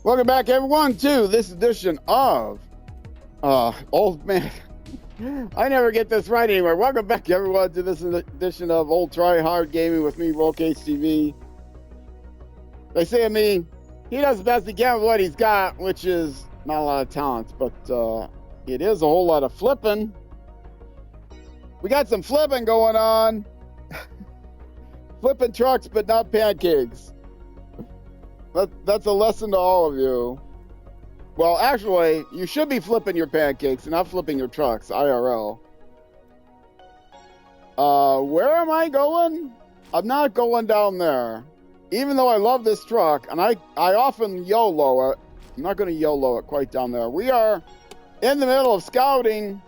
Welcome back, everyone, to this edition of Old Man. I never get this right anywhere. Welcome back, everyone, to this edition of Old Try Hard Gaming with me, Rollcase TV. They say of me, he does the best he can with what he's got, which is not a lot of talent, but it is a whole lot of flipping. We got some flipping going on. Flipping trucks, but not pancakes. That's a lesson to all of you. Well, actually, you should be flipping your pancakes and not flipping your trucks, IRL. Where am I going? I'm not going down there. Even though I love this truck, and I often YOLO it, I'm not going to YOLO it quite down there. We are in the middle of scouting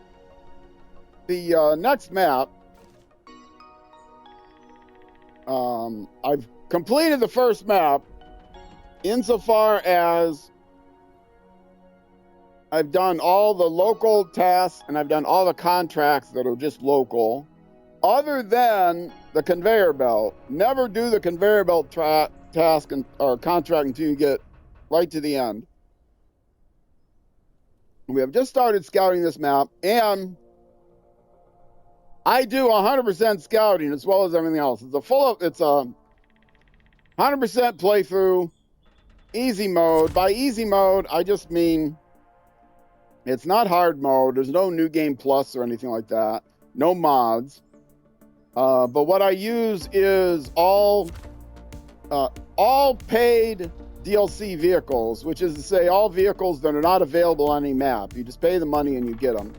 the next map. I've completed the first map insofar as I've done all the local tasks and I've done all the contracts that are just local, other than the conveyor belt. Never do the conveyor belt task or contract until you get right to the end. We have just started scouting this map, and I do 100% scouting as well as everything else. It's a 100% playthrough, easy mode. By easy mode, I just mean it's not hard mode. There's no new game plus or anything like that. No mods. But what I use is all paid DLC vehicles, which is to say all vehicles that are not available on any map. You just pay the money and you get them.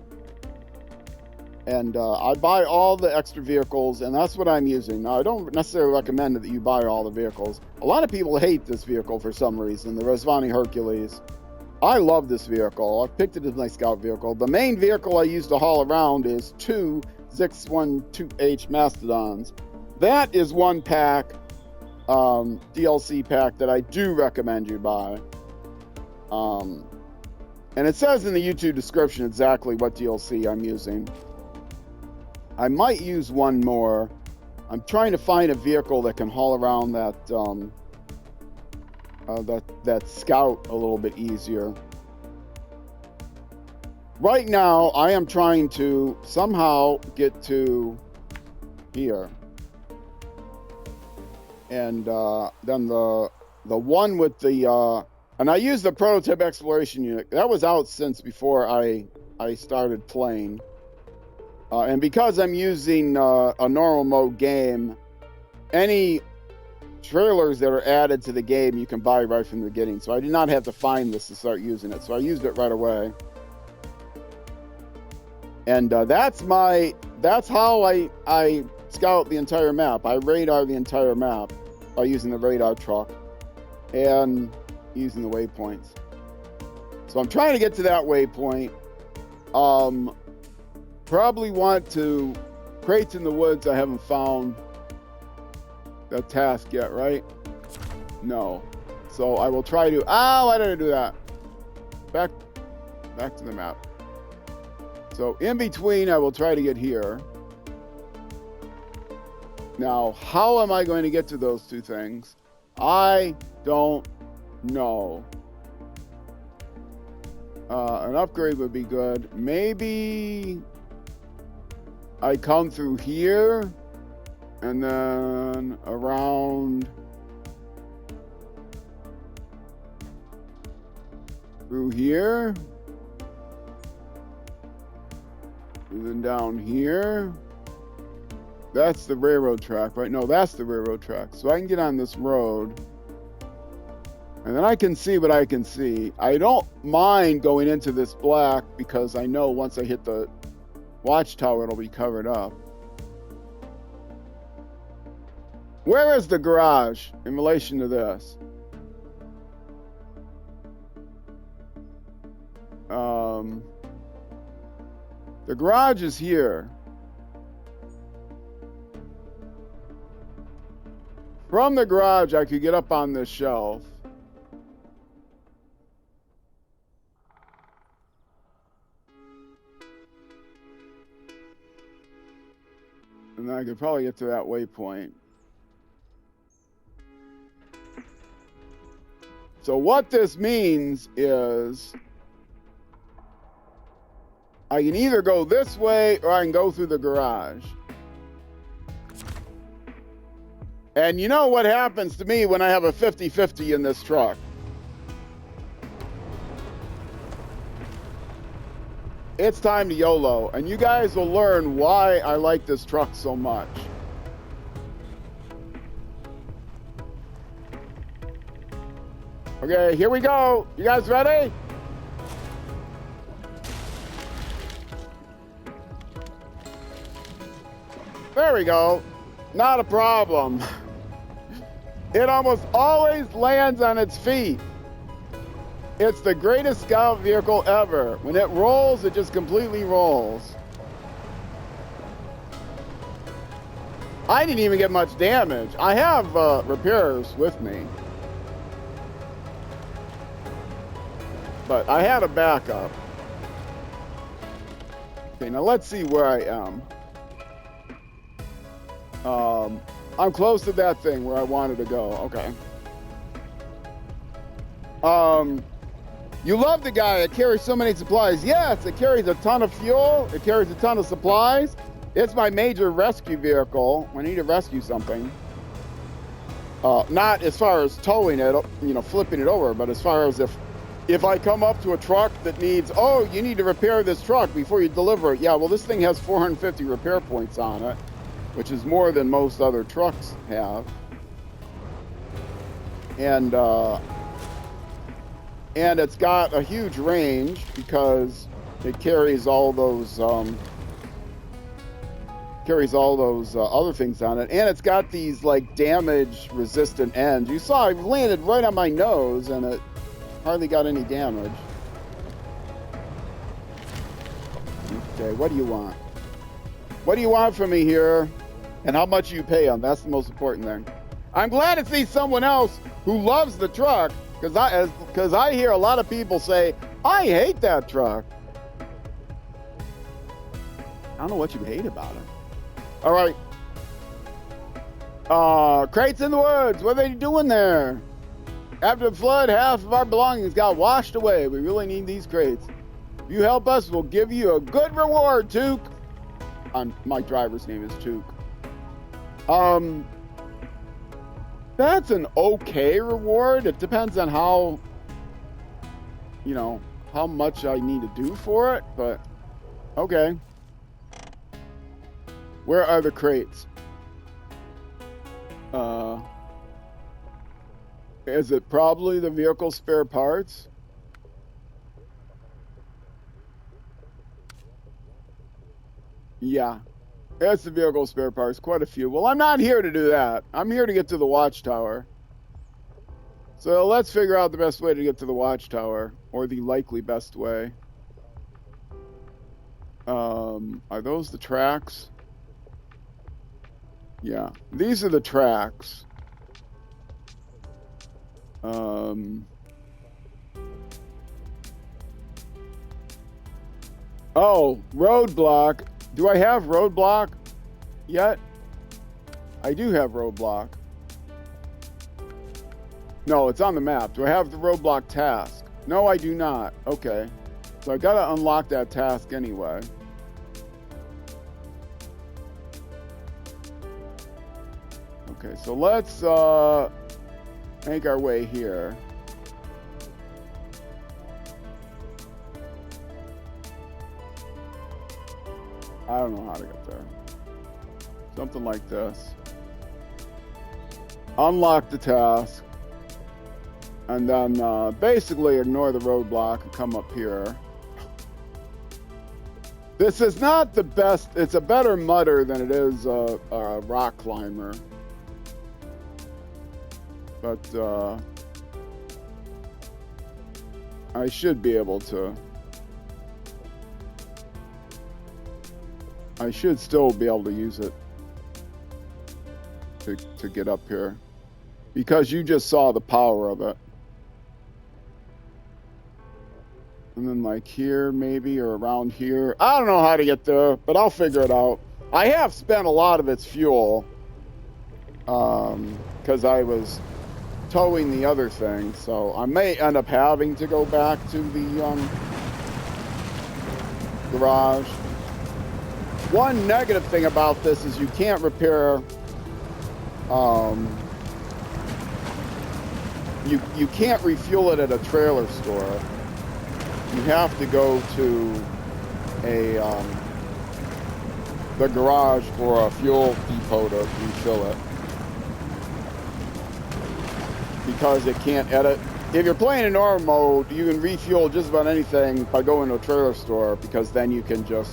And I buy all the extra vehicles, and that's what I'm using. Now, I don't necessarily recommend that you buy all the vehicles. A lot of people hate this vehicle for some reason, the Rezvani Hercules. I love this vehicle. I've picked it as my scout vehicle. The main vehicle I use to haul around is two ZiKZ 2H Mastodons. That is one pack, DLC pack that I do recommend you buy. And it says in the YouTube description exactly what DLC I'm using. I might use one more. I'm trying to find a vehicle that can haul around that that scout a little bit easier. Right now, I am trying to somehow get to here, and then the one with the and I use the prototype exploration unit that was out since before I started playing. And because I'm using a normal mode game, any trailers that are added to the game you can buy right from the beginning. So I did not have to find this to start using it. So I used it right away. And that's how I scout the entire map. I radar the entire map by using the radar truck and using the waypoints. So I'm trying to get to that waypoint. Probably want to crates in the woods. I haven't found the task yet, right? No. So I will try to. Why did I do that? Back to the map. So in between, I will try to get here. Now, how am I going to get to those two things? I don't know. An upgrade would be good. Maybe I come through here and then around through here and then down here. That's the railroad track, right? No, that's the railroad track. So I can get on this road and then I can see what I can see. I don't mind going into this black because I know once I hit the watchtower, it'll be covered up. Where is the garage in relation to this? The garage is here. From the garage, I could get up on this shelf. And then I could probably get to that waypoint. So what this means is I can either go this way or I can go through the garage. And you know what happens to me when I have a 50-50 in this truck? It's time to YOLO, and you guys will learn why I like this truck so much. Okay, here we go. You guys ready? There we go. Not a problem. It almost always lands on its feet. It's the greatest scout vehicle ever. When it rolls, it just completely rolls. I didn't even get much damage. I have repairs with me. But I had a backup. Okay, now let's see where I am. I'm close to that thing where I wanted to go. Okay. You love the guy that carries so many supplies. Yes, it carries a ton of fuel. It carries a ton of supplies. It's my major rescue vehicle when I need to rescue something. Not as far as towing it, you know, flipping it over, but as far as if I come up to a truck that needs, oh, you need to repair this truck before you deliver it. Yeah, well, this thing has 450 repair points on it, which is more than most other trucks have. And it's got a huge range because it carries all those other things on it, and it's got these like damage-resistant ends. You saw it landed right on my nose, and it hardly got any damage. Okay, what do you want? What do you want from me here? And how much you pay them? That's the most important thing. I'm glad to see someone else who loves the truck, because I hear a lot of people say, I hate that truck. I don't know what you hate about it. All right. Crates in the woods. What are they doing there? After the flood, half of our belongings got washed away. We really need these crates. If you help us, we'll give you a good reward, Took. My driver's name is Took. That's an okay reward. It depends on how, you know, how much I need to do for it, but okay. Where are the crates? Is it probably the vehicle spare parts? Yeah. It's the vehicle spare parts, quite a few. Well, I'm not here to do that. I'm here to get to the watchtower. So let's figure out the best way to get to the watchtower, or the likely best way. Are those the tracks? Yeah, these are the tracks. Oh, roadblock. Do I have roadblock yet? I do have roadblock. No, it's on the map. Do I have the roadblock task? No, I do not. Okay. So I gotta unlock that task anyway. Okay, so let's make our way here. I don't know how to get there. Something like this. Unlock the task. And then basically ignore the roadblock and come up here. This is not the best. It's a better mudder than it is a rock climber. But I should be able to. I should still be able to use it to get up here, because you just saw the power of it. And then like here maybe, or around here. I don't know how to get there, but I'll figure it out. I have spent a lot of its fuel because I was towing the other thing, so I may end up having to go back to the garage. One negative thing about this is you can't repair, you can't refuel it at a trailer store. You have to go to the garage or a fuel depot to refill it, because it can't edit. If you're playing in normal mode, you can refuel just about anything by going to a trailer store, because then you can just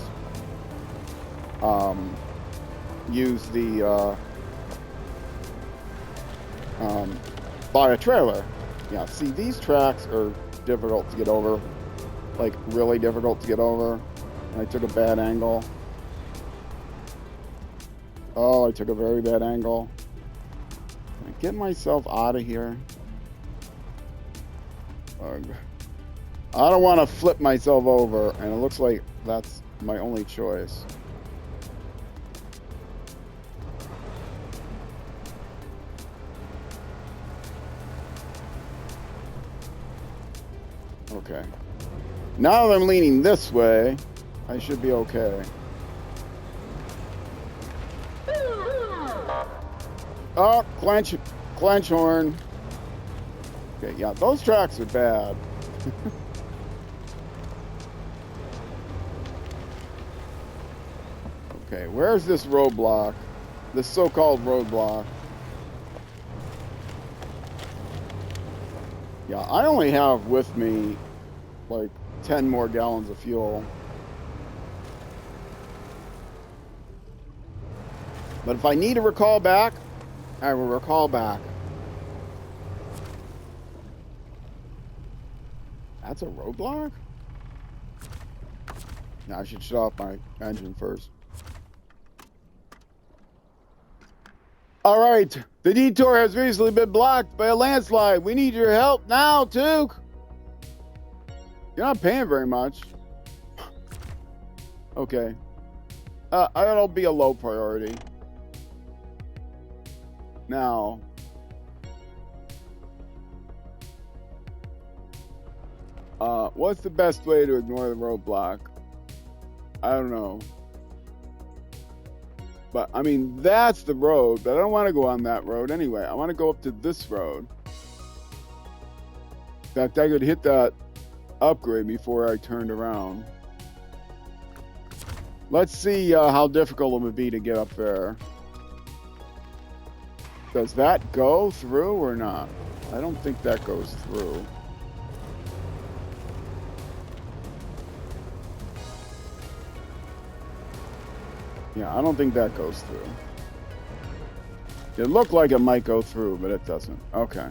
use the buy a trailer. Yeah, see, these tracks are difficult to get over, like really difficult to get over. And I took a bad angle. Oh, I took a very bad angle. Can I get myself out of here? I don't want to flip myself over, and it looks like that's my only choice. Okay. Now that I'm leaning this way, I should be okay. Oh, clench horn. Okay, yeah, those tracks are bad. Okay, where's this roadblock? This so-called roadblock. Yeah, I only have with me like 10 more gallons of fuel. But if I need to recall back, I will recall back. That's a roadblock? Now I should shut off my engine first. All right, the detour has recently been blocked by a landslide. We need your help now, Took. You're not paying very much. Okay. That'll be a low priority. Now, what's the best way to ignore the roadblock? I don't know. But, I mean, that's the road, but I don't want to go on that road anyway. I want to go up to this road. In fact, I could hit that upgrade before I turned around. Let's see how difficult it would be to get up there. Does that go through or not? I don't think that goes through. Yeah, I don't think that goes through. It looked like it might go through, but it doesn't. Okay.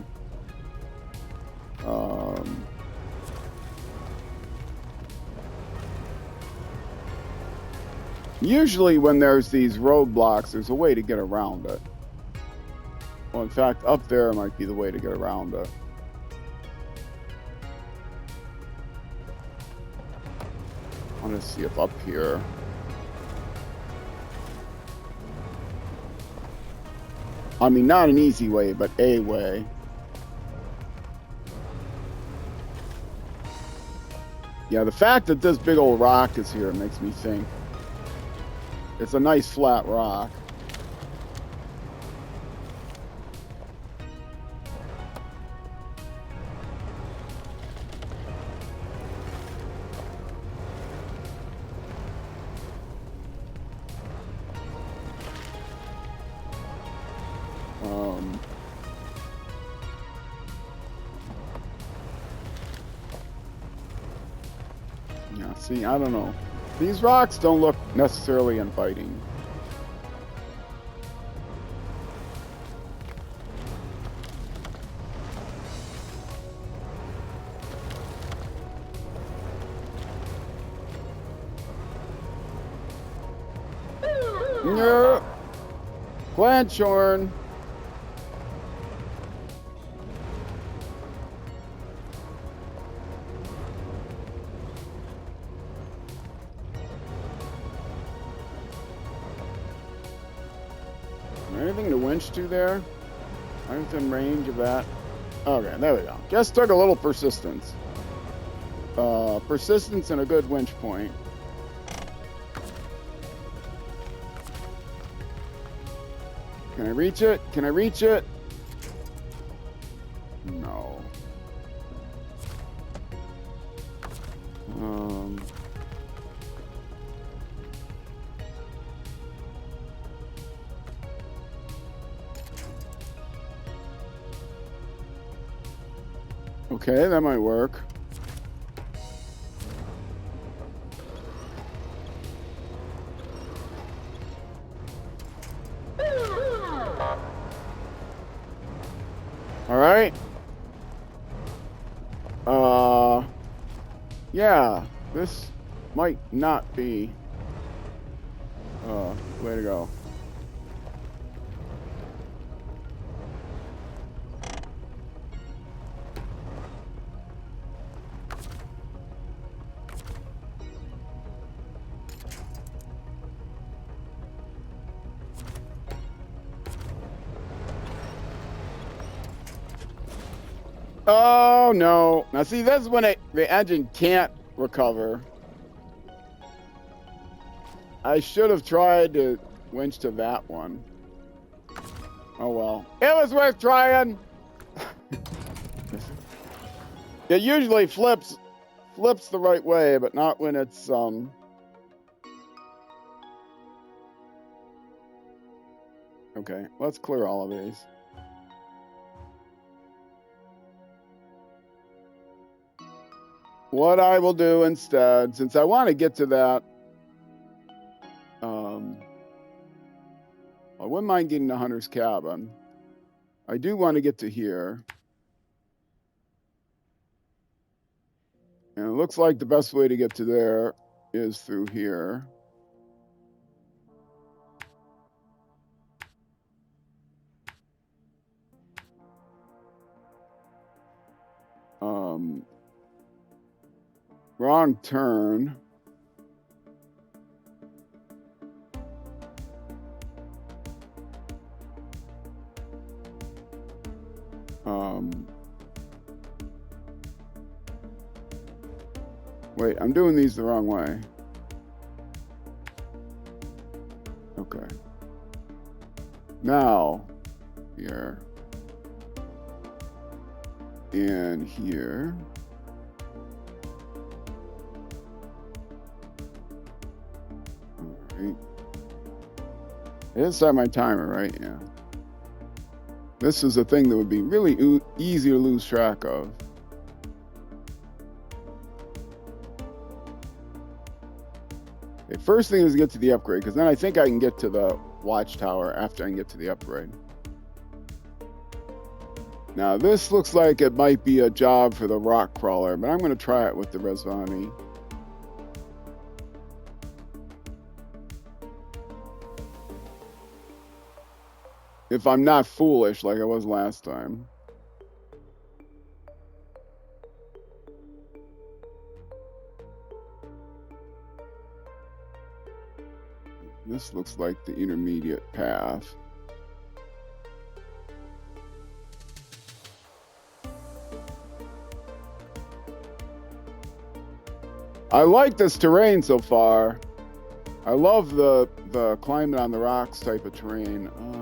Usually when there's these roadblocks, there's a way to get around it. Well, in fact, up there might be the way to get around it. I want to see if up here. I mean, not an easy way, but a way. Yeah, the fact that this big old rock is here makes me think. It's a nice flat rock. Yeah, see, I don't know. These rocks don't look necessarily inviting. Yeah. Clench horn. Anything to winch to there? I'm within range of that. Okay, there we go. Just took a little persistence. Persistence and a good winch point. Can I reach it? Can I reach it? No. Okay, that might work. All right. Yeah, this might not be way to go. Oh no. Now see, that's when the engine can't recover. I should have tried to winch to that one. Oh well. It was worth trying. It usually flips the right way, but not when it's Okay, let's clear all of these. What I will do instead, since I want to get to that, I wouldn't mind getting to Hunter's Cabin. I do want to get to here. And it looks like the best way to get to there is through here. Wrong turn. Wait, I'm doing these the wrong way. Okay. Now, here. And here. All right. I didn't set my timer, right? Yeah. This is a thing that would be really easy to lose track of. Okay, first thing is to get to the upgrade, because then I think I can get to the watchtower after I can get to the upgrade. Now, this looks like it might be a job for the rock crawler, but I'm going to try it with the Rezvani. If I'm not foolish like I was last time. This looks like the intermediate path. I like this terrain so far. I love the climbing on the rocks type of terrain. Oh.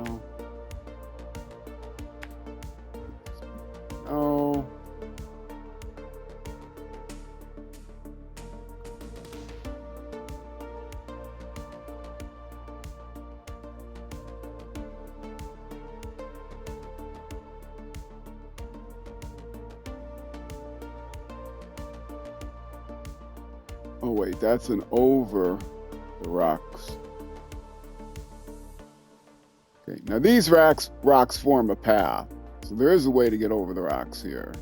Oh wait, that's an over the rocks. Okay, now these rocks form a path. So there is a way to get over the rocks here.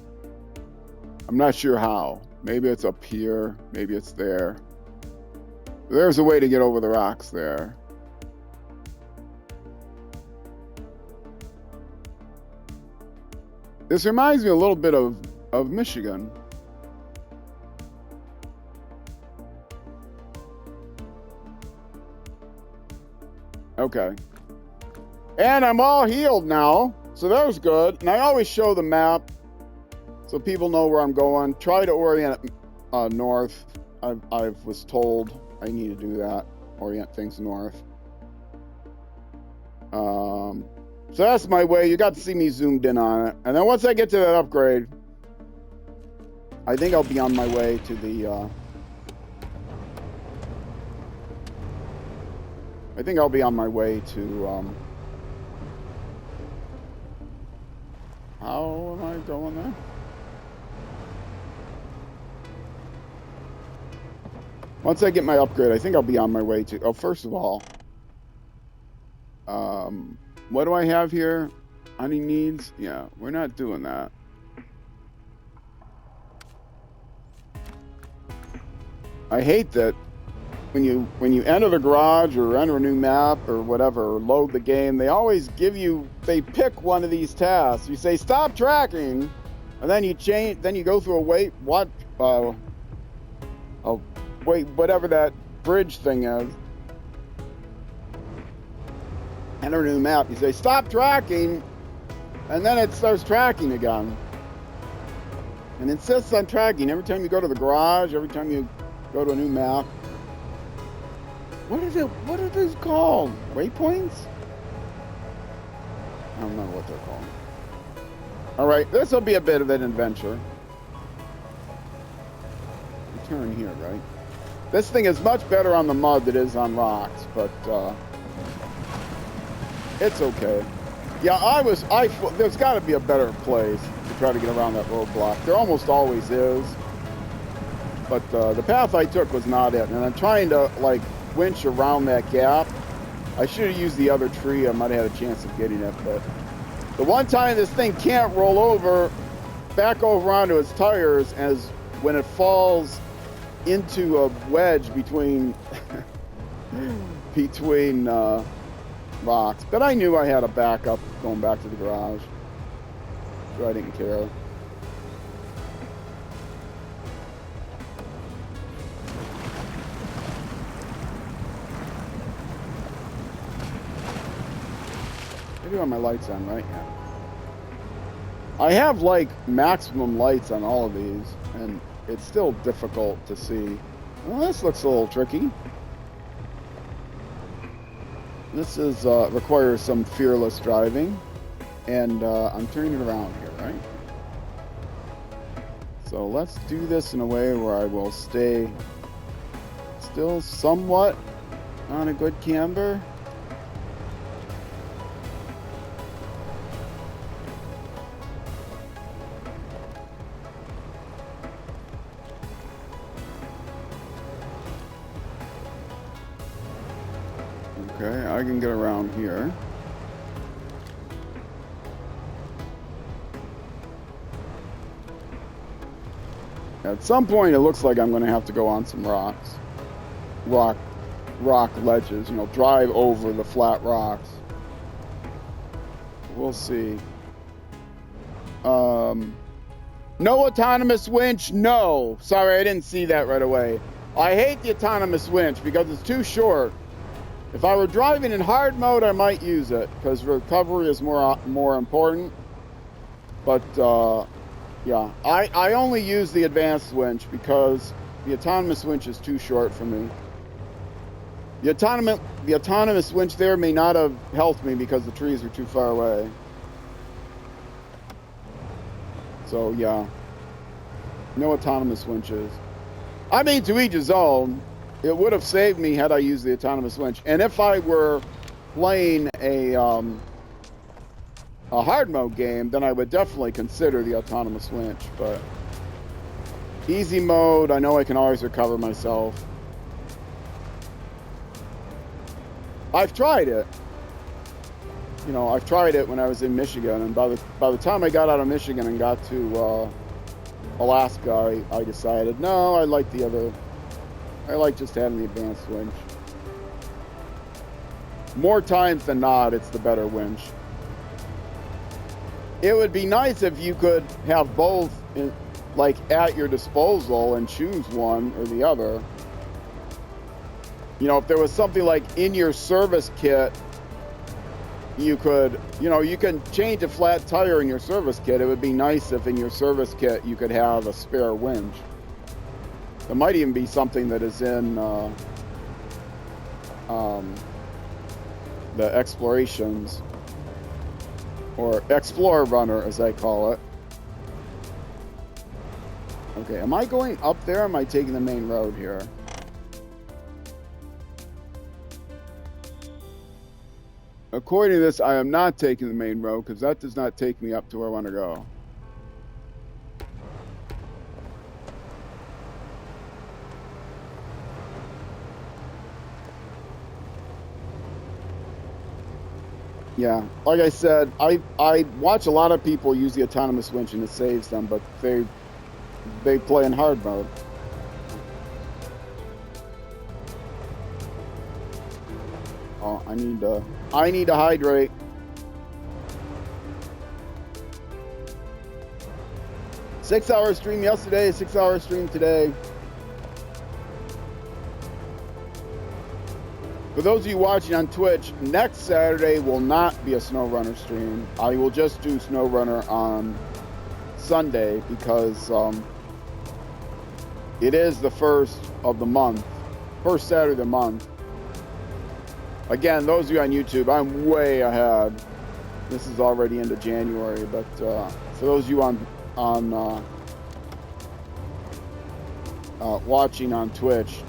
I'm not sure how. Maybe it's up here, maybe it's there. There's a way to get over the rocks there. This reminds me a little bit of Michigan. Okay. And I'm all healed now, so that was good. And I always show the map so people know where I'm going. Try to orient north. I was told I need to do that. Orient things north. So that's my way. You got to see me zoomed in on it. And then once I get to that upgrade, I think I'll be on my way to the... I think I'll be on my way to... how am I going there? Once I get my upgrade, I think I'll be on my way to... Oh, first of all... what do I have here? Honey needs? Yeah, we're not doing that. I hate that when you enter the garage or enter a new map or whatever, or load the game, they always give you, they pick one of these tasks. You say stop tracking, and then you change, then you go through a wait whatever that bridge thing is. Enter a new map. You say stop tracking, and then it starts tracking again. And insists on tracking every time you go to the garage, every time you go to a new map. What is it? What are these called? Waypoints? I don't know what they're called. All right, this will be a bit of an adventure. Turn here, right? This thing is much better on the mud than it is on rocks, but it's okay. Yeah, there's got to be a better place to try to get around that roadblock. There almost always is. But the path I took was not it. And I'm trying to, like, winch around that gap. I should have used the other tree. I might have had a chance of getting it. But the one time this thing can't roll over, back over onto its tires, as when it falls into a wedge between rocks. But I knew I had a backup going back to the garage, so I didn't care. I do have my lights on right now. I have like maximum lights on all of these, and it's still difficult to see. Well, this looks a little tricky. This is requires some fearless driving, and I'm turning it around here, right? So let's do this in a way where I will stay still somewhat on a good camber. Okay, I can get around here. At some point, it looks like I'm going to have to go on some rocks. Rock ledges, you know, drive over the flat rocks. We'll see. No autonomous winch? No. Sorry, I didn't see that right away. I hate the autonomous winch because it's too short. If I were driving in hard mode, I might use it because recovery is more important. But yeah, I only use the advanced winch because the autonomous winch is too short for me. The autonomous winch there may not have helped me because the trees are too far away. So yeah, no autonomous winches. I mean, to each his own. It would have saved me had I used the autonomous winch. And if I were playing a hard mode game, then I would definitely consider the autonomous winch. But easy mode, I know I can always recover myself. I've tried it. You know, I've tried it when I was in Michigan, and by the time I got out of Michigan and got to Alaska, I decided, no, I like just having the advanced winch. More times than not, it's the better winch. It would be nice if you could have both, like, at your disposal and choose one or the other. You know, if there was something like in your service kit, you could, you can change a flat tire in your service kit. It would be nice if in your service kit you could have a spare winch. It might even be something that is in the explorations, or Explorer Runner as I call it. Okay, am I going up there or am I taking the main road here? According to this, I am not taking the main road because that does not take me up to where I want to go. Yeah, like I said, I watch a lot of people use the autonomous winch and it saves them, but they play in hard mode. Oh, I need to hydrate. Six-hour stream yesterday, 6-hour stream today. For those of you watching on Twitch, next Saturday will not be a SnowRunner stream. I will just do SnowRunner on Sunday because it is the first of the month, first Saturday of the month. Again, those of you on YouTube, I'm way ahead. This is already into January, but for those of you on watching on Twitch,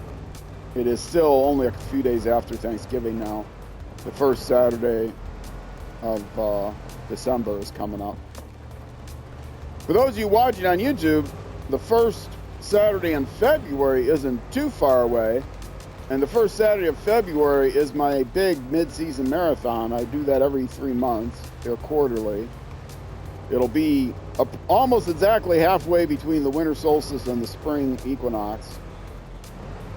it is still only a few days after Thanksgiving now. The first Saturday of December is coming up. For those of you watching on YouTube, the first Saturday in February isn't too far away. And the first Saturday of February is my big mid-season marathon. I do that every 3 months, or quarterly. It'll be almost exactly halfway between the winter solstice and the spring equinox.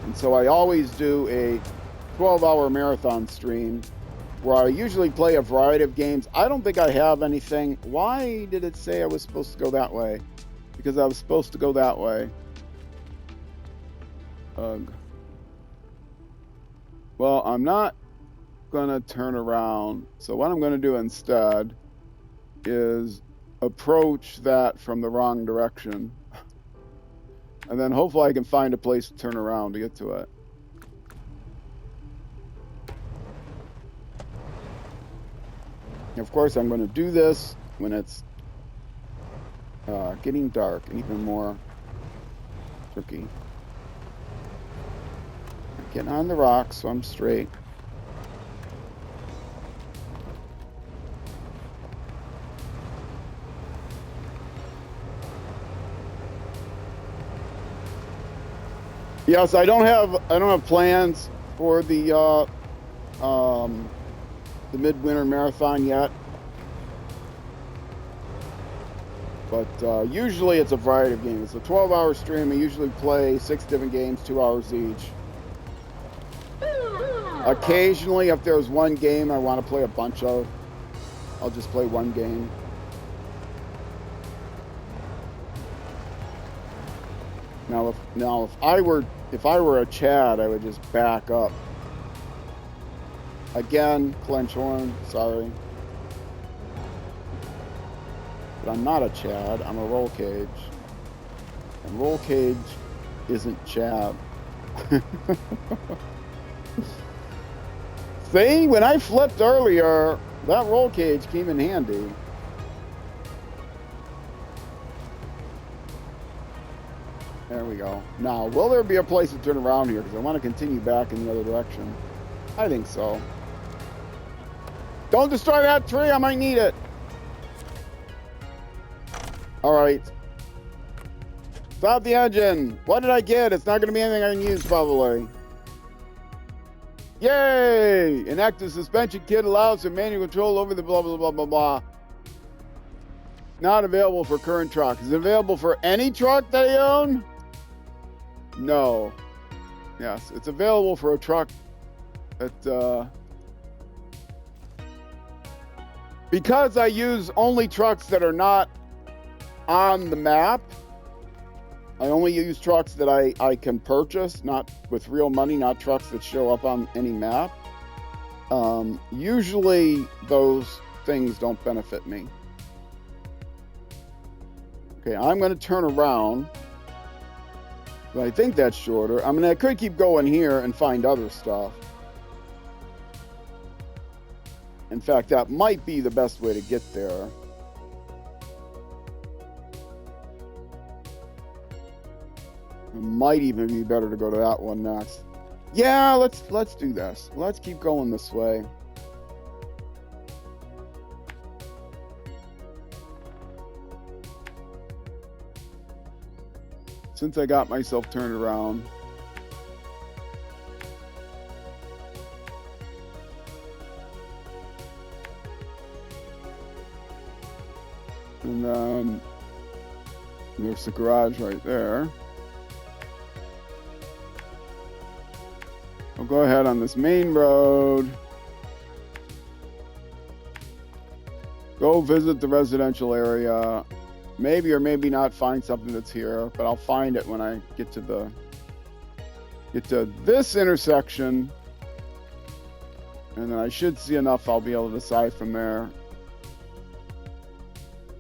And so I always do a 12-hour marathon stream where I usually play a variety of games. I don't think I have anything. Why did it say I was supposed to go that way? Because I was supposed to go that way. Ugh. Well, I'm not going to turn around. So what I'm going to do instead is approach that from the wrong direction. And then hopefully I can find a place to turn around to get to it. Of course, I'm going to do this when it's getting dark and even more tricky. Getting on the rocks, so I'm straight. Yes, I don't have plans for the midwinter marathon yet. But usually it's a variety of games. It's a 12-hour stream. I usually play 6 different games, 2 hours each. Occasionally, if there's one game I want to play a bunch of, I'll just play one game. Now, if I were a Chad, I would just back up. Again, clench horn. Sorry, but I'm not a Chad. I'm a roll cage, and roll cage isn't Chad. See, when I flipped earlier, that roll cage came in handy. There we go. Now, will there be a place to turn around here? Because I want to continue back in the other direction. I think so. Don't destroy that tree. I might need it. All right. Stop the engine. What did I get? It's not going to be anything I can use, probably. Yay! An active suspension kit allows for manual control over the blah, blah, blah, blah, blah. Not available for current truck. Is it available for any truck that I own? No. Yes, it's available for a truck that, because I use only trucks that are not on the map, I only use trucks that I can purchase, not with real money, not trucks that show up on any map. Usually those things don't benefit me. Okay, I'm going to turn around. But I think that's shorter. I mean, I could keep going here and find other stuff. In fact, that might be the best way to get there. It might even be better to go to that one next. Yeah, let's do this. Let's keep going this way. Since I got myself turned around. And then there's the garage right there. I'll go ahead on this main road. Go visit the residential area. Maybe or maybe not find something that's here, but I'll find it when I get to this intersection. And then I should see enough, I'll be able to decide from there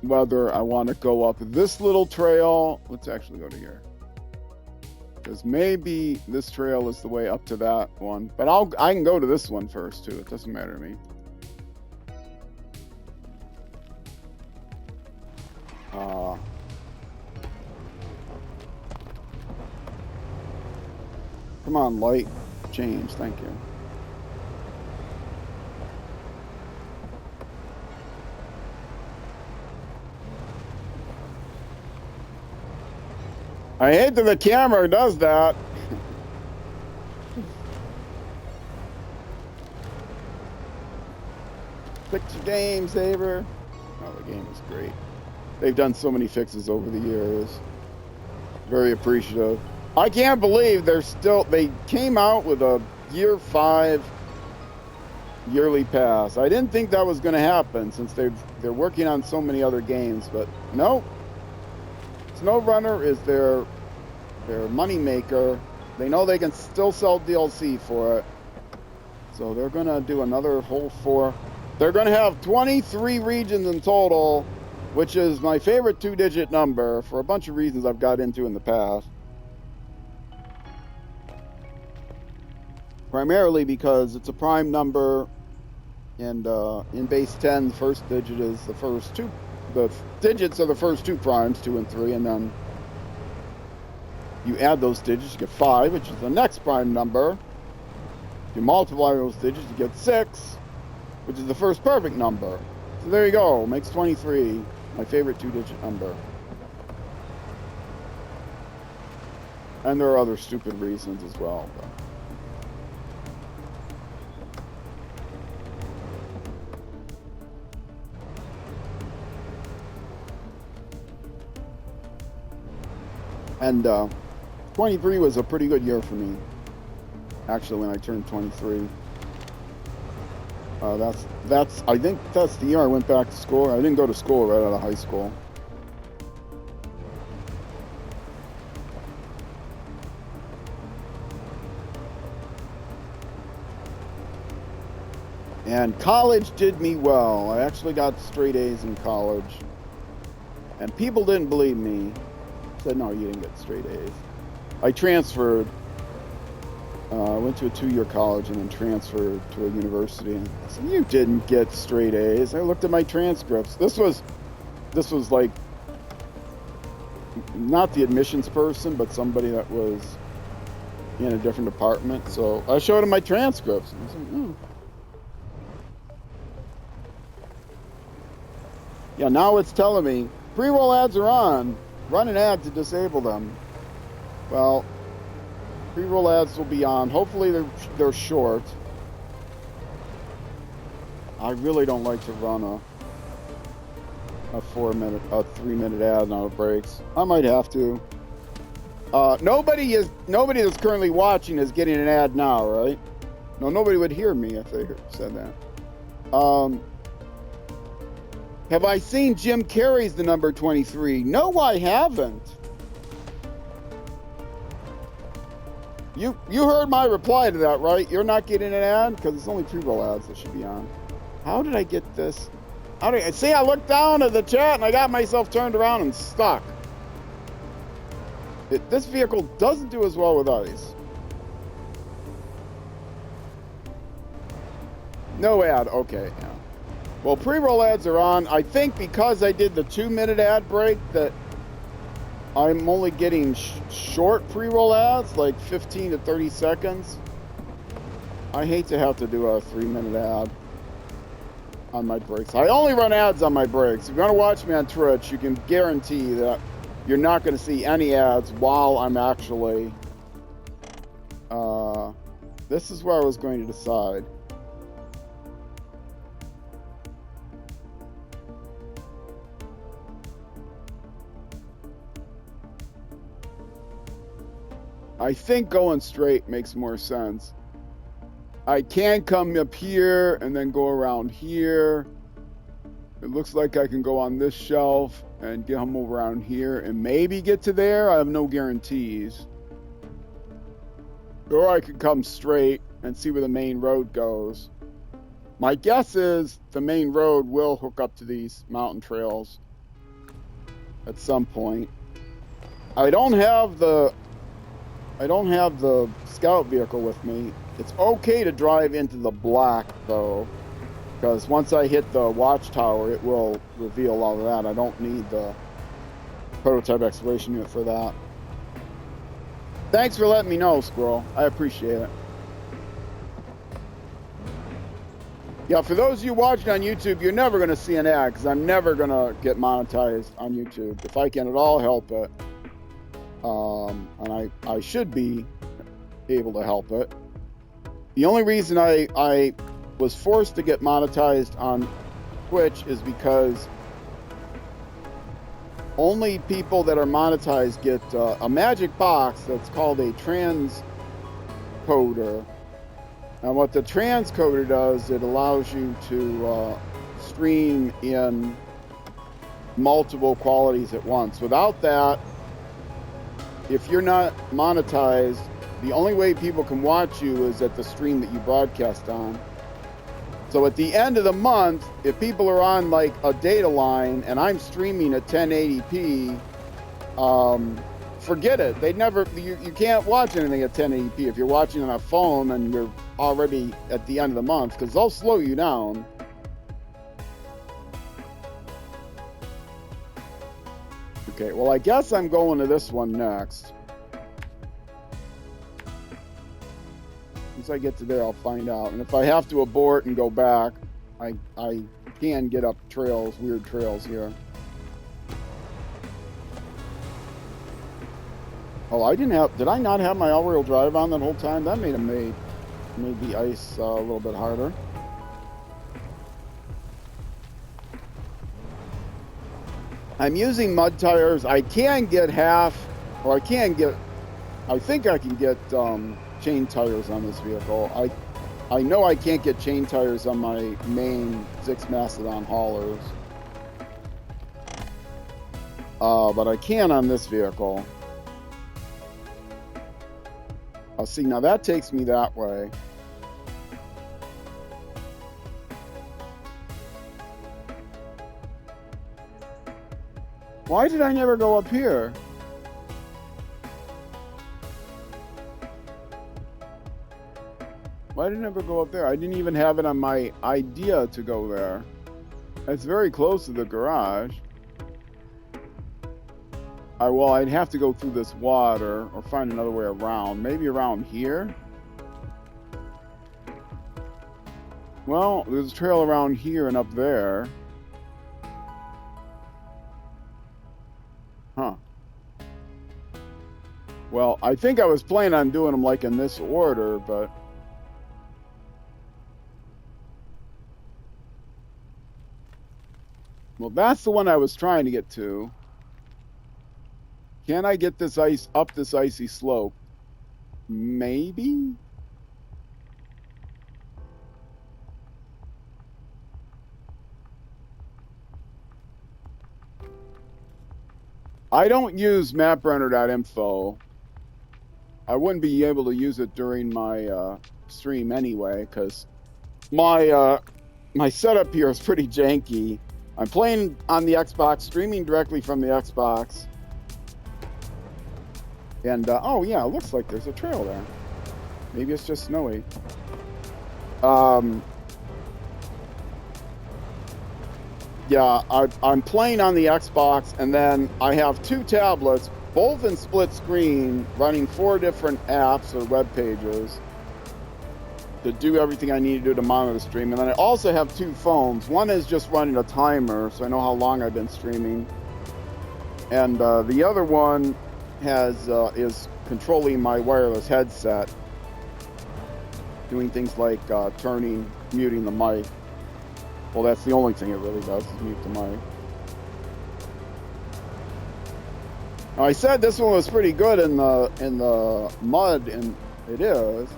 whether I want to go up this little trail. Let's actually go to here. Because maybe this trail is the way up to that one. But I can go to this one first too. It doesn't matter to me. Come on, light. Change. Thank you. I hate that the camera does that. Fix your game, Saber. Oh, the game is great. They've done so many fixes over the years. Very appreciative. I can't believe they came out with a year 5 yearly pass. I didn't think that was going to happen since they're working on so many other games, but no. SnowRunner is their money maker. They know they can still sell DLC for it. So they're going to do another whole 4. They're going to have 23 regions in total, which is my favorite 2-digit number for a bunch of reasons I've got into in the past. Primarily because it's a prime number, and in base 10, the first digit is the first 2. The digits are the first 2 primes, 2 and 3, and then you add those digits, you get 5, which is the next prime number. If you multiply those digits, you get 6, which is the first perfect number. So there you go, makes 23, my favorite 2-digit number. And there are other stupid reasons as well. But. And 23 was a pretty good year for me. Actually, when I turned 23, I think that's the year I went back to school. I didn't go to school right out of high school. And college did me well. I actually got straight A's in college. And people didn't believe me. Said, no, you didn't get straight A's. I transferred. I went to a 2-year college and then transferred to a university. And I said, you didn't get straight A's. I looked at my transcripts. This was like, not the admissions person, but somebody that was in a different department. So I showed him my transcripts. And I said, oh. Yeah, now it's telling me, pre-roll ads are on. Run an ad to disable them. Well, pre-roll ads will be on. Hopefully they're short. I really don't like to run a 3-minute ad on breaks. I might have to. Nobody that's currently watching is getting an ad now, right? No, nobody would hear me if they said that. Have I seen Jim Carrey's The Number 23? No, I haven't. You heard my reply to that, right? You're not getting an ad? Because it's only pre-roll ads that should be on. How did I get this? How did I see? I looked down at the chat and I got myself turned around and stuck. This vehicle doesn't do as well with ice. No ad. Okay. Yeah. Well, pre-roll ads are on. I think because I did the 2-minute ad break that I'm only getting short pre-roll ads, like 15 to 30 seconds. I hate to have to do a 3-minute ad on my breaks. I only run ads on my breaks. If you're going to watch me on Twitch, you can guarantee that you're not going to see any ads while I'm actually... this is where I was going to decide. I think going straight makes more sense. I can come up here and then go around here. It looks like I can go on this shelf and come around here and maybe get to there. I have no guarantees. Or I could come straight and see where the main road goes. My guess is the main road will hook up to these mountain trails at some point. I don't have the scout vehicle with me. It's okay to drive into the black though, because once I hit the watchtower, it will reveal all of that. I don't need the prototype exploration unit for that. Thanks for letting me know, Squirrel. I appreciate it. Yeah, for those of you watching on YouTube, you're never going to see an ad because I'm never going to get monetized on YouTube if I can at all help it. And I should be able to help it. The only reason I was forced to get monetized on Twitch is because only people that are monetized get a magic box that's called a transcoder. And what the transcoder does, it allows you to stream in multiple qualities at once. Without that, if you're not monetized, the only way people can watch you is at the stream that you broadcast on. So at the end of the month, if people are on like a data line and I'm streaming at 1080p, forget it. You can't watch anything at 1080p if you're watching on a phone and you're already at the end of the month, because they'll slow you down. Okay, well, I guess I'm going to this one next. Once I get to there, I'll find out. And if I have to abort and go back, I can get up trails, weird trails here. Oh, did I not have my all-wheel drive on that whole time? That made the ice a little bit harder. I'm using mud tires. I can get I think I can get chain tires on this vehicle. I know I can't get chain tires on my main ZiKZ Mastodon haulers. But I can on this vehicle. See, now that takes me that way. Why did I never go up here? Why did I never go up there? I didn't even have it on my idea to go there. It's very close to the garage. Well, I'd have to go through this water or find another way around. Maybe around here? Well, there's a trail around here and up there. Huh. Well, I think I was planning on doing them like in this order, but... Well, that's the one I was trying to get to. Can I get this ice up this icy slope? Maybe? I don't use maprunner.info. I wouldn't be able to use it during my stream anyway, because my setup here is pretty janky. I'm playing on the Xbox, streaming directly from the Xbox. And, oh yeah, it looks like there's a trail there. Maybe it's just snowy. Yeah, I'm playing on the Xbox, and then I have 2 tablets, both in split screen, running 4 different apps or web pages to do everything I need to do to monitor the stream. And then I also have 2 phones. One is just running a timer, so I know how long I've been streaming. And the other one is controlling my wireless headset, doing things like turning, muting the mic. Well, that's the only thing it really does, is mute the mic. Now, I said this one was pretty good in the mud, and it is.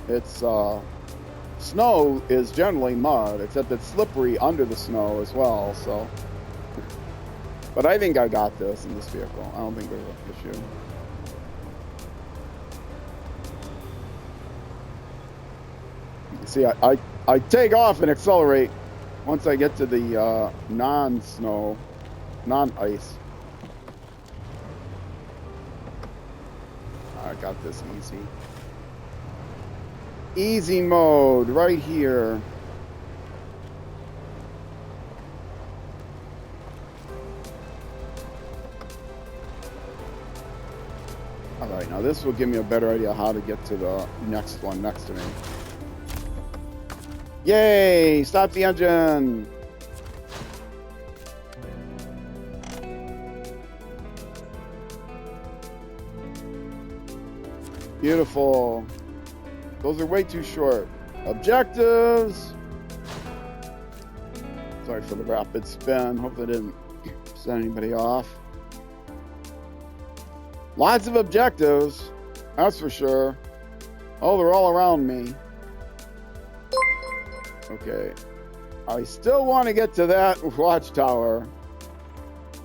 It's snow is generally mud, except it's slippery under the snow as well. So, but I think I got this in this vehicle. I don't think there's an issue. You see, I take off and accelerate once I get to the non-snow, non-ice. I got this easy. Easy mode right here. All right, now this will give me a better idea how to get to the next one next to me. Yay! Stop the engine! Beautiful. Those are way too short. Objectives. Sorry for the rapid spin. Hope I didn't send anybody off. Lots of objectives. That's for sure. Oh, they're all around me. Okay. I still want to get to that watchtower.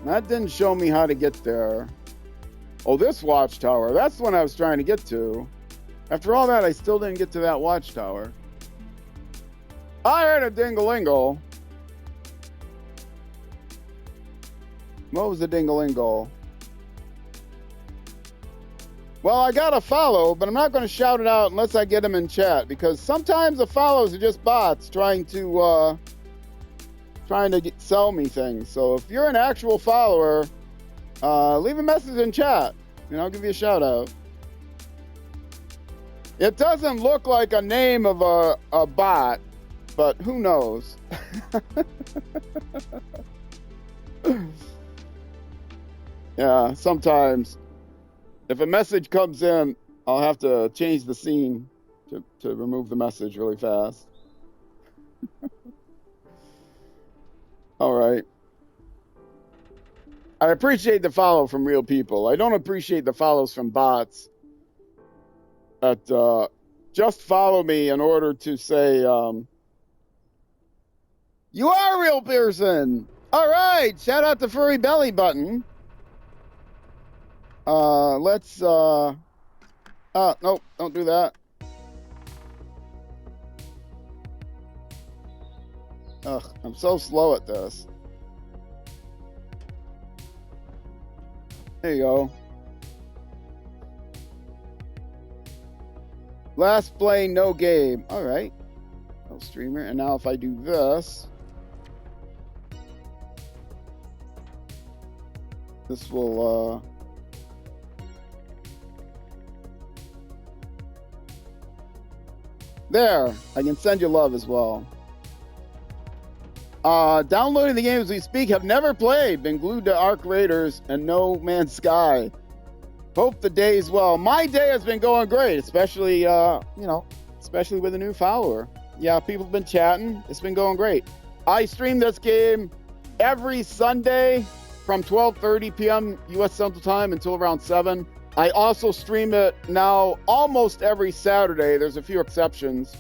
That didn't show me how to get there. Oh, this watchtower. That's the one I was trying to get to. After all that, I still didn't get to that watchtower. I heard a dingalingle. What was the dingalingle? Well, I got a follow, but I'm not going to shout it out unless I get them in chat, because sometimes the follows are just bots trying to sell me things. So if you're an actual follower, leave a message in chat, and I'll give you a shout out. It doesn't look like a name of a bot, but who knows? Yeah, sometimes. If a message comes in, I'll have to change the scene to remove the message really fast. All right. I appreciate the follow from real people. I don't appreciate the follows from bots that just follow me in order to say, you are a real person. All right. Shout out to Furry Belly Button. Let's, nope, don't do that. Ugh, I'm so slow at this. There you go. Last play, no game. All right. No streamer. And now if I do this, this will, there, I can send you love as well. Downloading the game as we speak. Have never played. Been glued to Ark Raiders and No Man's Sky. Hope the day is well. My day has been going great, especially, especially with a new follower. Yeah, people have been chatting. It's been going great. I stream this game every Sunday from 12:30 p.m. U.S. Central Time until around 7. I also stream it now almost every Saturday. There's a few exceptions.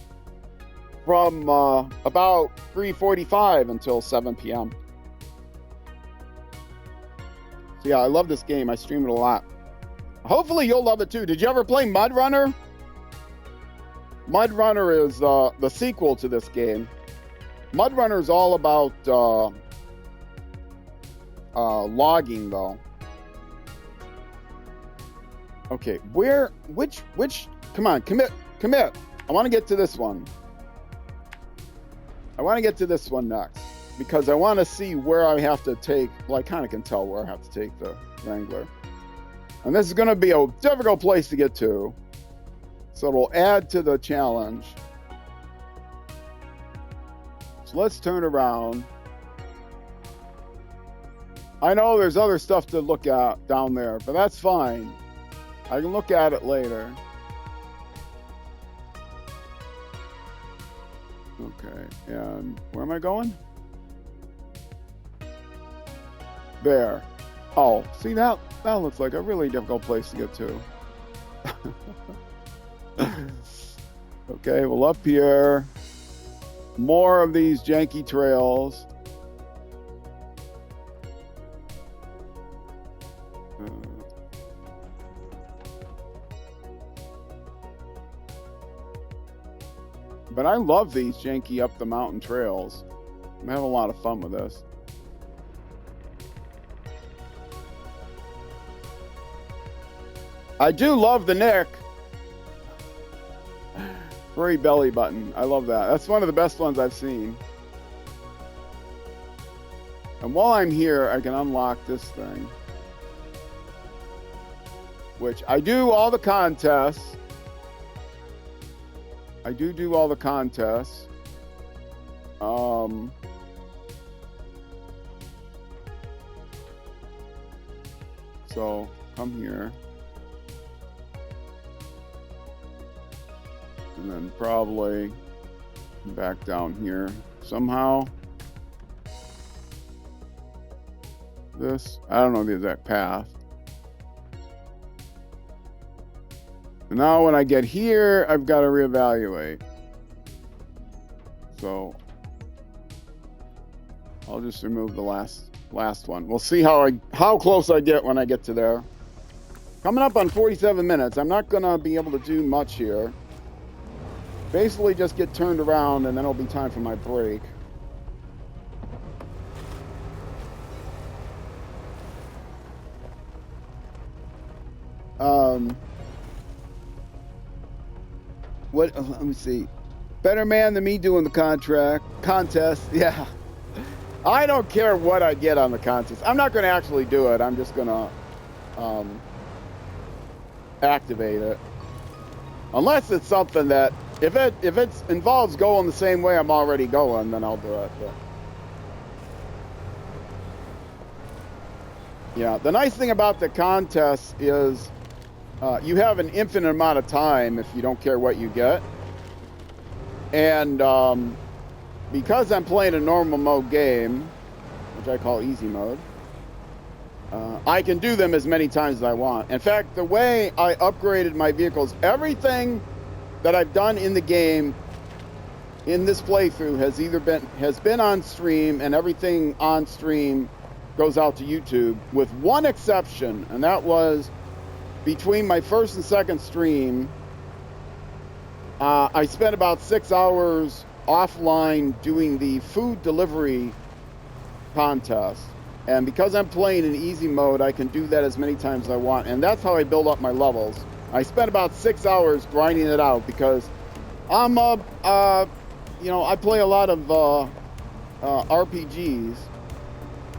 From about 3:45 until 7 p.m. So yeah, I love this game. I stream it a lot. Hopefully you'll love it too. Did you ever play MudRunner? MudRunner is the sequel to this game. MudRunner is all about logging, though. Okay, which? Come on, commit. I want to get to this one. I want to get to this one next because I want to see where I have to take. Well, I kind of can tell where I have to take the Wrangler, and this is going to be a difficult place to get to. So it'll add to the challenge. So let's turn around. I know there's other stuff to look at down there, but that's fine. I can look at it later. Okay, and where am I going? There. Oh, see that looks like a really difficult place to get to. Okay, well, up here, more of these janky trails. But I love these janky up the mountain trails. I'm having a lot of fun with this. I do love the Nick. Furry belly button. I love that. That's one of the best ones I've seen. And while I'm here, I can unlock this thing. Which I do all the contests. I do all the contests. So come here. And then probably back down here somehow. This, I don't know the exact path. And now when I get here, I've got to reevaluate. So I'll just remove the last one. We'll see how close I get when I get to there. Coming up on 47 minutes. I'm not going to be able to do much here. Basically just get turned around and then it'll be time for my break. Let me see. Better man than me doing the contest. Yeah. I don't care what I get on the contest. I'm not going to actually do it. I'm just going to activate it. Unless it's something that if it involves going the same way I'm already going, then I'll do it. But yeah, the nice thing about the contest is you have an infinite amount of time if you don't care what you get. And because I'm playing a normal mode game, which I call easy mode, I can do them as many times as I want. In fact, the way I upgraded my vehicles, everything that I've done in the game in this playthrough has been on stream, and everything on stream goes out to YouTube, with one exception, and that was between my first and second stream. I spent about 6 hours offline doing the food delivery contest. And because I'm playing in easy mode, I can do that as many times as I want. And that's how I build up my levels. I spent about 6 hours grinding it out because I'm, I play a lot of RPGs.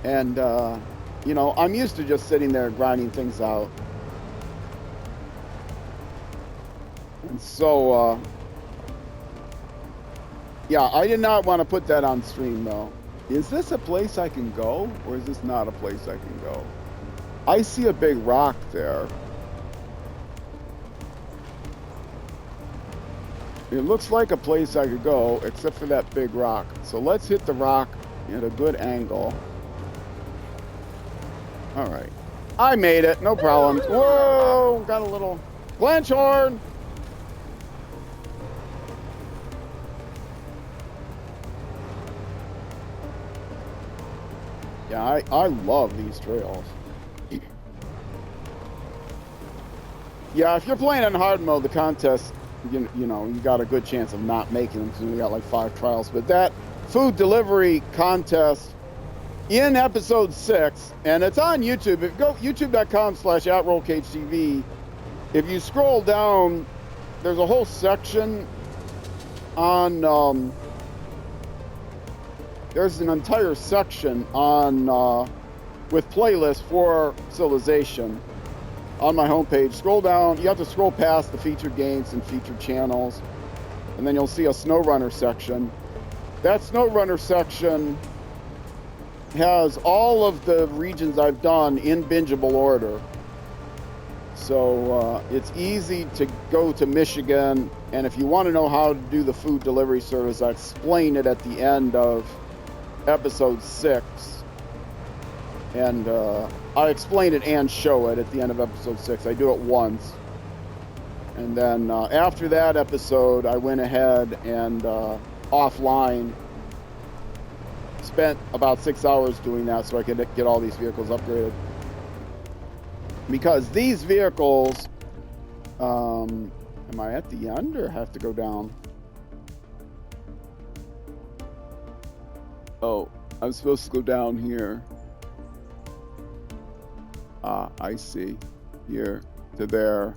And, I'm used to just sitting there grinding things out. And so, yeah, I did not want to put that on stream, though. Is this a place I can go, or is this not a place I can go? I see a big rock there. It looks like a place I could go, except for that big rock. So let's hit the rock at a good angle. All right. I made it, no problems. Whoa, got a little Blanche horn. Yeah, I love these trails. Yeah, if you're playing on hard mode, the contest, you know, you got a good chance of not making them because we got like 5 trials. But that food delivery contest in episode 6, and it's on YouTube. If you go youtube.com/@RollCageTV, if you scroll down, there's a whole section on, there's an entire section on, with playlists for Civilization on my homepage. Scroll down, you have to scroll past the featured games and featured channels, and then you'll see a SnowRunner section. That SnowRunner section has all of the regions I've done in bingeable order. So it's easy to go to Michigan, and if you want to know how to do the food delivery service, I explain it at the end of episode 6. And I explain it and show it at the end of episode 6. I do it once. And then after that episode, I went ahead and offline spent about 6 hours doing that so I could get all these vehicles upgraded. Because these vehicles, am I at the end or have to go down? Oh, I'm supposed to go down here. I see. Here to there,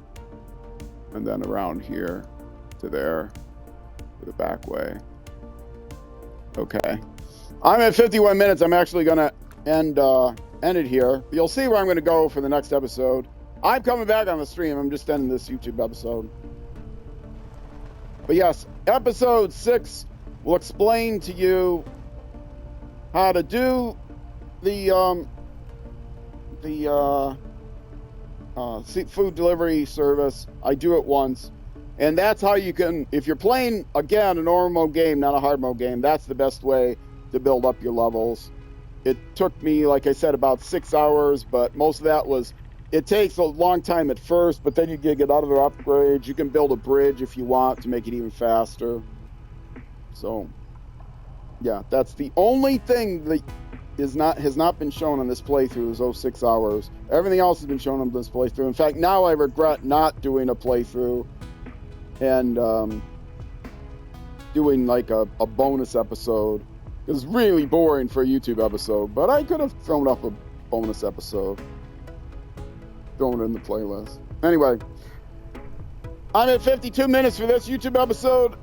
and then around here to there, to the back way. Okay. I'm at 51 minutes. I'm actually going to end it here. You'll see where I'm going to go for the next episode. I'm coming back on the stream. I'm just ending this YouTube episode. But yes, episode 6 will explain to you how to do the food delivery service. I do it once, and that's how you can, if you're playing again a normal mode game, not a hard mode game, that's the best way to build up your levels. It took me, like I said, about 6 hours, but most of that was, it takes a long time at first, but then you get other upgrades. You can build a bridge if you want to make it even faster. So yeah, that's the only thing that has not been shown on this playthrough is those 6 hours. Everything else has been shown on this playthrough. In fact, now I regret not doing a playthrough and doing like a bonus episode. It was really boring for a YouTube episode, but I could have thrown up a bonus episode, thrown it in the playlist. Anyway, I'm at 52 minutes for this YouTube episode.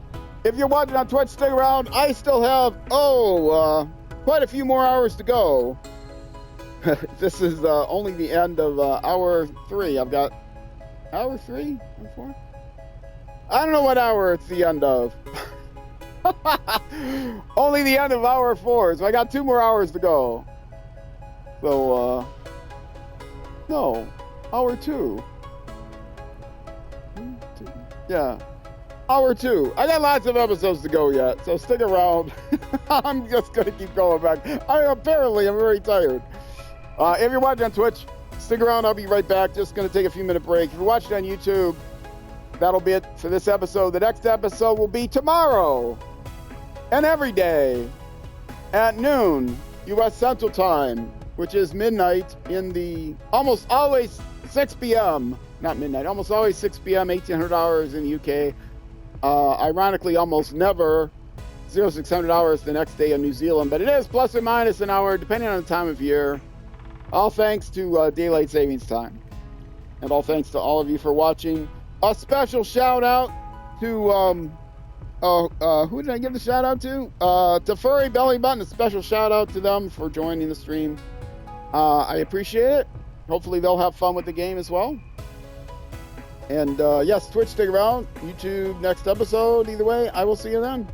If you're watching on Twitch, stick around. I still have, quite a few more hours to go. This is only the end of hour 3. I've got hour 3? Hour 4? I don't know what hour it's the end of. Only the end of hour 4, so I got 2 more hours to go. So, no, hour 2. Yeah, hour 2. I got lots of episodes to go yet, so stick around. I'm just gonna keep going back. I'm very tired. If you're watching on Twitch, stick around. I'll be right back. Just gonna take a few minute break. If you're watching on YouTube, that'll be it for this episode. The next episode will be tomorrow and every day at noon U.S. Central Time, which is midnight in the almost always 6 p.m. Not midnight, almost always 6 p.m. 1800 hours in the UK. Ironically, almost never 0600 hours the next day in New Zealand, but it is plus or minus an hour depending on the time of year. All thanks to daylight savings time, and all thanks to all of you for watching. A special shout out to who did I give the shout out to Furry Belly Button. A special shout out to them for joining the stream. I appreciate it. Hopefully they'll have fun with the game as well. And yes, Twitch, stick around. YouTube next episode. Either way, I will see you then.